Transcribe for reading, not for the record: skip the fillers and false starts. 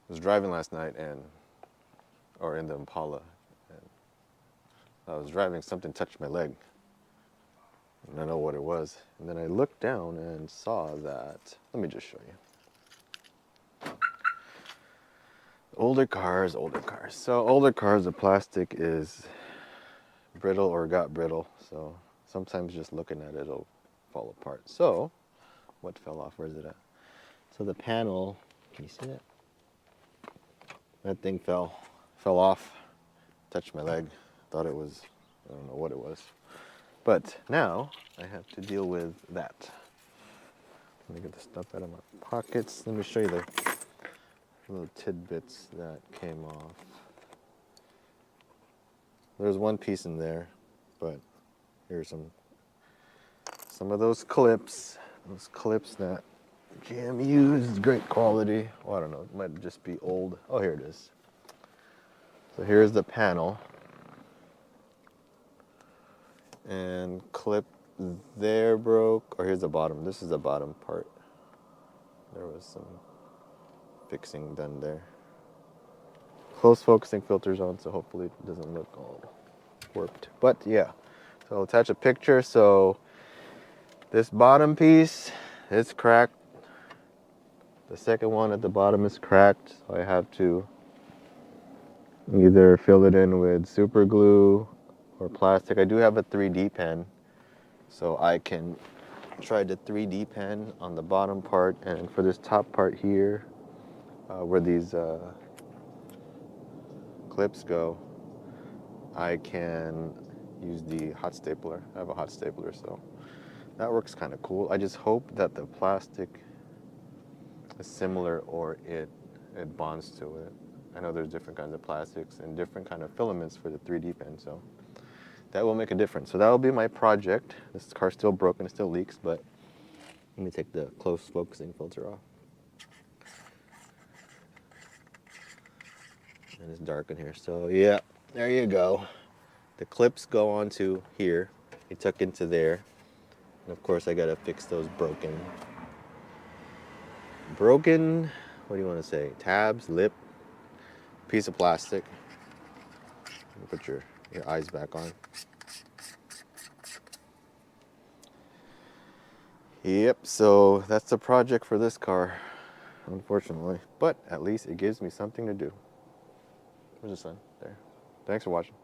was driving last night or in the Impala, and I was driving, something touched my leg. And I don't know what it was. And then I looked down and saw that, let me just show you. Older cars. So older cars, the plastic is brittle or got brittle. So sometimes just looking at it, it'll fall apart. So what fell off? Where's it at? So the panel, can you see that? That thing fell off, touched my leg. Thought it was, I don't know what it was. But now I have to deal with that. Let me get the stuff out of my pockets. Let me show you the little tidbits that came off. There's one piece in there, but here's some of those clips. Those clips that GM used, great quality. Well, I don't know, it might just be old. Oh, here it is. So here's the panel. And clip there broke, or here's the bottom. This is the bottom part. There was some fixing done there. Close focusing filters on, so hopefully it doesn't look all warped. But yeah, so I'll attach a picture. So this bottom piece is cracked. The second one at the bottom is cracked, so I have to either fill it in with super glue or plastic. I do have a 3D pen, so I can try the 3D pen on the bottom part, and for this top part here, where these clips go, I can use the hot stapler. I have a hot stapler, so that works kind of cool. I just hope that the plastic is similar or it bonds to it. I know there's different kinds of plastics and different kind of filaments for the 3D pen, so that will make a difference. So that will be my project. This car's still broken, it still leaks, but let me take the close focusing filter off. And it's dark in here, so yeah, there you go. The clips go onto here, they tuck into there, and of course I gotta fix those broken, what do you want to say, tabs, lip, piece of plastic. Put your eyes back on. Yep, so that's the project for this car, unfortunately, but at least it gives me something to do. Where's the sun? There. Thanks for watching.